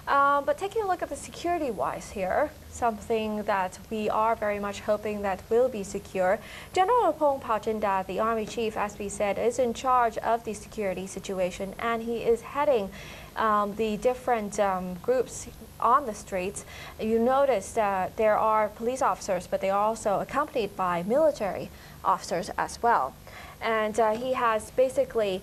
But taking a look at the security-wise here, something that we are very much hoping that will be secure. General Pong Paojinda, the Army Chief, as we said, is in charge of the security situation, and he is heading the different groups on the streets. You notice that there are police officers, but they are also accompanied by military officers as well. And he has basically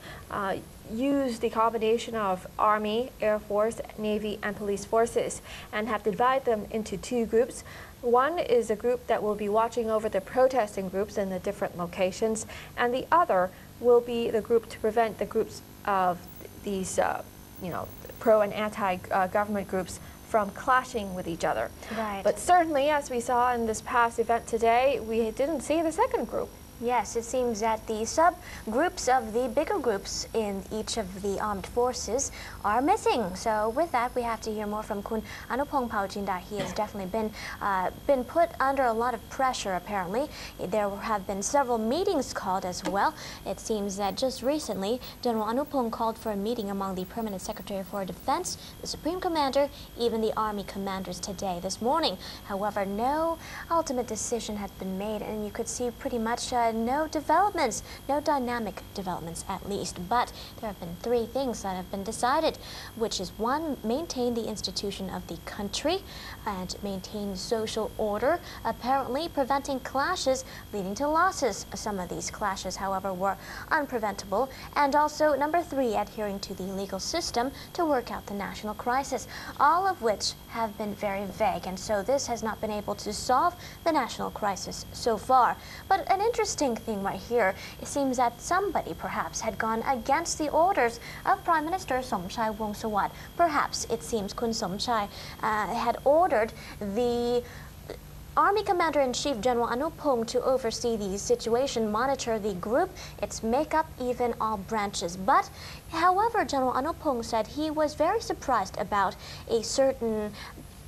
used the combination of Army, Air Force, Navy, and police forces and have divided them into two groups. One is a group that will be watching over the protesting groups in the different locations, and the other will be the group to prevent the groups of these, pro and anti-government groups from clashing with each other. Right. But certainly, as we saw in this past event today, we didn't see the second group. Yes, it seems that the subgroups of the bigger groups in each of the armed forces are missing. So with that, we have to hear more from Kun Anupong Paojinda. He has definitely been put under a lot of pressure, apparently. There have been several meetings called as well. It seems that just recently, General Anupong called for a meeting among the Permanent Secretary for Defense, the Supreme Commander, even the Army commanders today, this morning. However, no ultimate decision has been made, and you could see pretty much no developments, no dynamic developments at least. But there have been three things that have been decided, which is one, maintain the institution of the country and maintain social order, apparently preventing clashes leading to losses. Some of these clashes, however, were unpreventable. And also, number three, adhering to the legal system to work out the national crisis, all of which have been very vague. And so this has not been able to solve the national crisis so far. But an interesting thing right here, it seems that somebody perhaps had gone against the orders of Prime Minister Somchai Wongsawat. Perhaps it seems Kun Somchai had ordered the Army Commander-in-Chief General Anupong to oversee the situation, monitor the group, its makeup, even all branches. But, however, General Anupong said he was very surprised about a certain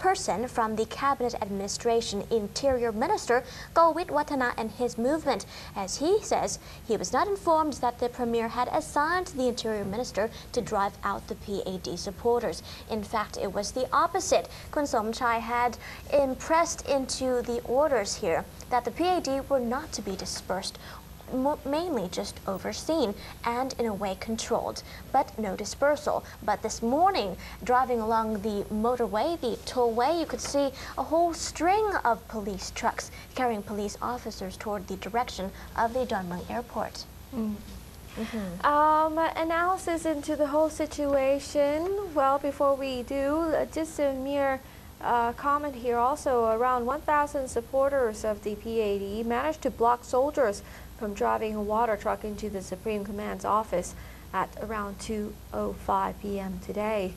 person from the Cabinet Administration, Interior Minister Gowit Watana, and his movement, as he says he was not informed that the Premier had assigned the Interior Minister to drive out the PAD supporters. In fact, it was the opposite. Kun Somchai had impressed into the orders here that the PAD were not to be dispersed, mainly just overseen and in a way controlled, but no dispersal. But this morning, driving along the motorway, the tollway, you could see a whole string of police trucks carrying police officers toward the direction of the Dongmyeong airport. Analysis into the whole situation. Well, before we do, just a mere comment here also. Around 1,000 supporters of the PAD managed to block soldiers from driving a water truck into the Supreme Command's office at around 2:05 p.m. today.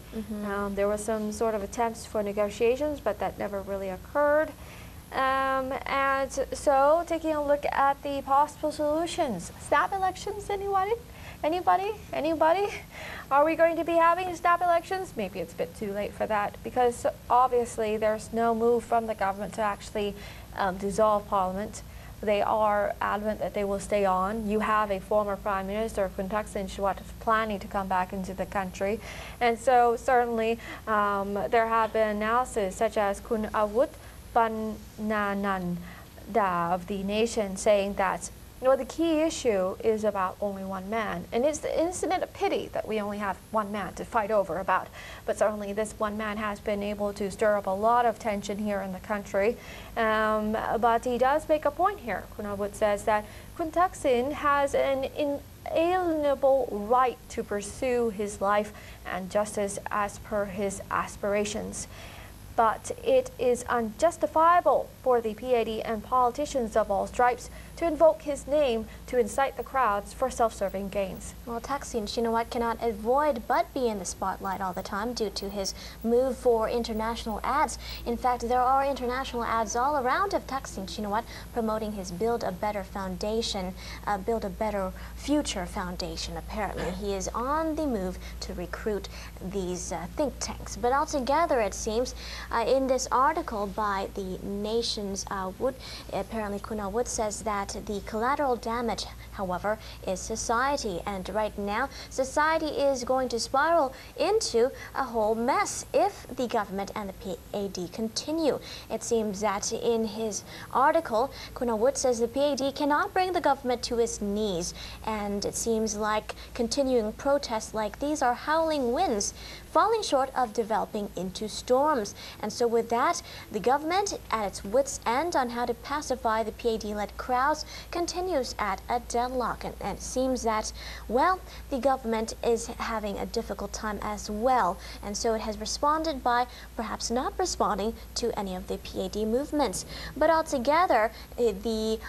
There were some sort of attempts for negotiations, but that never really occurred. And so, taking a look at the possible solutions. Snap elections, anybody? Anybody? Are we going to be having snap elections? Maybe it's a bit too late for that, because obviously there's no move from the government to actually dissolve Parliament. They are adamant that they will stay on. You have a former Prime Minister, Kun Shinawatra, planning to come back into the country. And so certainly there have been analysis such as Kun Awut Banananda of the Nation saying that the key issue is about only one man. And isn't it a pity that we only have one man to fight over about? But certainly this one man has been able to stir up a lot of tension here in the country. But he does make a point here. Kun Awut says that Kun Thaksin has an inalienable right to pursue his life and justice as per his aspirations. But it is unjustifiable for the PAD and politicians of all stripes to invoke his name to incite the crowds for self-serving gains. Well, Thaksin Shinawatra cannot avoid but be in the spotlight all the time due to his move for international ads. In fact, there are international ads all around of Thaksin Shinawatra promoting his Build a Better Foundation, Build a Better Future Foundation. Apparently, he is on the move to recruit these think tanks. But altogether, it seems, in this article by the Nation's Wood, apparently Kun Awut says that the collateral damage however, is society. And right now, society is going to spiral into a whole mess if the government and the PAD continue. It seems that in his article, Kunawut says the PAD cannot bring the government to its knees, and it seems like continuing protests like these are howling winds, falling short of developing into storms. And so with that, the government, at its wits' end on how to pacify the PAD-led crowds, continues at a deadlock. And it seems that, well, the government is having a difficult time as well. And so it has responded by perhaps not responding to any of the PAD movements. But altogether, the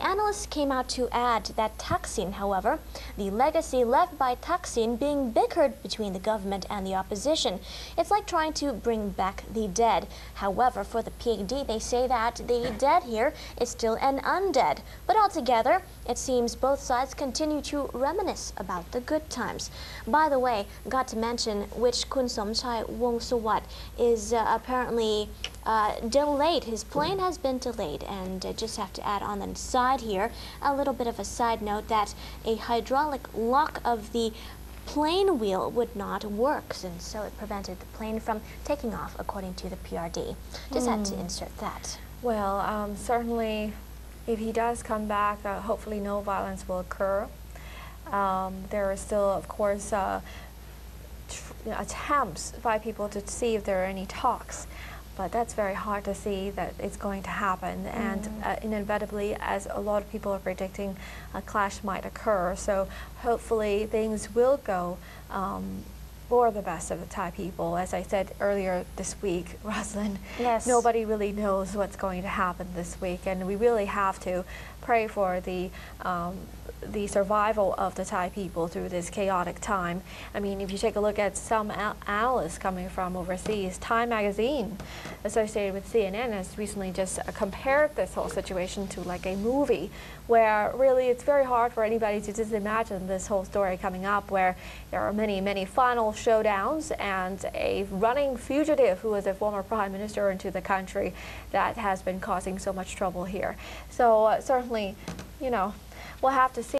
analysts came out to add that Thaksin, however, the legacy left by Thaksin being bickered between the government and the opposition. It's like trying to bring back the dead. However, for the PAD, they say that the dead here is still an undead. But altogether, it seems both sides continue to reminisce about the good times. By the way, got to mention which Kun Somchai Wongsawat is apparently delayed. His plane has been delayed, and just have to add on the side here a little bit of a side note that a hydraulic lock of the plane wheel would not work, and so it prevented the plane from taking off, according to the PRD. Just had to insert that. Well, certainly, if he does come back, hopefully no violence will occur. There are still, of course, attempts by people to see if there are any talks. But that's very hard to see that it's going to happen, and inevitably, as a lot of people are predicting, a clash might occur. So hopefully things will go for the best of the Thai people. As I said earlier this week, Rosalind, yes, nobody really knows what's going to happen this week, and we really have to pray for the survival of the Thai people through this chaotic time. I mean, if you take a look at some analysts coming from overseas, Time magazine associated with CNN has recently just compared this whole situation to like a movie, where really it's very hard for anybody to just imagine this whole story coming up, where there are many, many final showdowns and a running fugitive who was a former prime minister into the country that has been causing so much trouble here. So certainly, you know, we'll have to see.